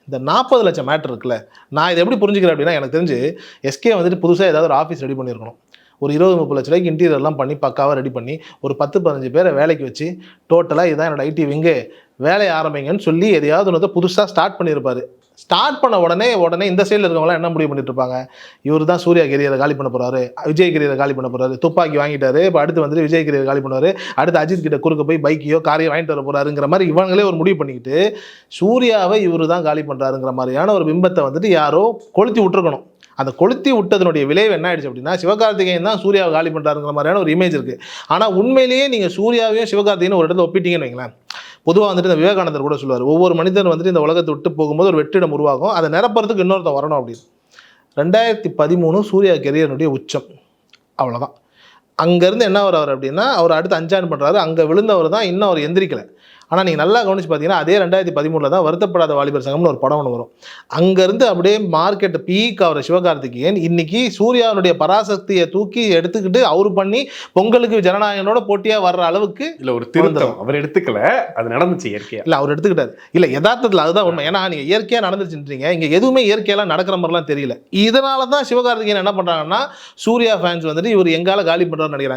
இந்த 40 லட்சம் மேட்டர் இருக்குல்ல, நான் இதை எப்படி புரிஞ்சுக்கிறேன் அப்படின்னா, எனக்கு தெரிஞ்சு எஸ்கே வந்துட்டு புதுசாக ஏதாவது ஒரு ஆஃபீஸ் ரெடி பண்ணியிருக்கணும். ஒரு 20-30 லட்ச ரூபாய்க்கு இன்டீரியர்லாம் பண்ணி பக்காவாக ரெடி பண்ணி ஒரு 10-15 பேரை வேலைக்கு வச்சு டோட்டலாக இதான் என்னோட ஐடி விங்கு, வேலையை ஆரம்பிங்கன்னு சொல்லி எதையாவது ஒன்று புதுசாக ஸ்டார்ட் பண்ணியிருப்பாரு. ஸ்டார்ட் பண்ண உடனே இந்த சைடில் இருக்கவங்களாம் என்ன முடிவு பண்ணிட்டு இருப்பாங்க, இவர் தான் சூர்யா கெரியரை காலி பண்ண போறாரு, விஜய் கெரியரை காலி பண்ண போறாரு, துப்பாக்கி வாங்கிட்டாரு, இப்போ அடுத்து வந்துட்டு விஜய் கெரியர் காலி பண்ணுவார், அடுத்து அஜித் கிட்ட குறுக்க போய் பைக்கையோ காரையோ வாங்கிட்டு வர போறாருங்கிற மாதிரி இவங்களே ஒரு முடிவு பண்ணிக்கிட்டு சூர்யாவை இவர் தான் காலி பண்ணுறாருங்கிற மாதிரியான ஒரு பிம்பத்தை வந்துட்டு யாரோ கொளுத்தி விட்டுருக்கணும். அந்த கொளுத்தி விட்டதனுடைய விளைவு என்ன ஆயிடுச்சு அப்படின்னா, சிவகார்த்திகேயன் தான் சூர்யாவை காலி பண்ணுறாருங்கிற மாதிரியான ஒரு இமேஜ் இருக்குது. ஆனால் உண்மையிலேயே நீங்கள் சூர்யாவையும் சிவகார்த்திகேயன் ஒரு இடத்துல ஒப்பிட்டீங்கன்னு வைங்களேன், பொதுவாக வந்துட்டு இந்த விவேகானந்தர் கூட சொல்லுவார், ஒவ்வொரு மனிதன் வந்துட்டு இந்த உலகத்தை விட்டு போகும்போது ஒரு வெற்றிடம் உருவாகும், அதை நிரப்புறதுக்கு இன்னொருத்தன் வரணும் அப்படின்னு. 2013 சூர்யா கெரியனுடைய உச்சம், அவ்வளோதான். அங்கேருந்து என்ன வர்றாரு அப்படின்னா, அவர் அடுத்து அஞ்சான் பண்ணுறாரு, அங்கே விழுந்தவர் தான், இன்னும் அவர் எந்திரிக்கலை. ஆனால் நீங்கள் நல்லா கவனிச்சு பார்த்தீங்கன்னா, அதே 2013 தான் வருத்தப்படாத வாலிபர் சங்கம்னு ஒரு படம் ஒன்று வரும். அங்கேருந்து அப்படியே மார்க்கெட்டை பீக் ஆகிற சிவகார்த்திகேயன் இன்னைக்கு சூர்யாவுடைய பராசக்தியை தூக்கி எடுத்துக்கிட்டு அவர் பண்ணி பொங்கலுக்கு ஜனநாயகனோட போட்டியாக வர்ற அளவுக்கு இல்லை ஒரு திருத்தம் அவர் எடுத்துக்கல, அது நடந்துச்சு இயற்கையாக. இல்லை அவர் எடுத்துக்கிட்டாரு, இல்லை யதார்த்தத்தில் அதுதான் உண்மை. ஏன்னா நீங்கள் இயற்கையாக நடந்துச்சுன்றீங்க, இங்கே எதுவுமே இயற்கையெல்லாம் நடக்கிற மாதிரிலாம் தெரியல. இதனால தான் சிவகார்த்திகேயன் என்ன பண்ணுறாங்கன்னா, சூர்யா ஃபேன்ஸ் வந்துட்டு இவர் எங்கால காலி பண்ணுறாருன்னு நினைக்கிறாங்க.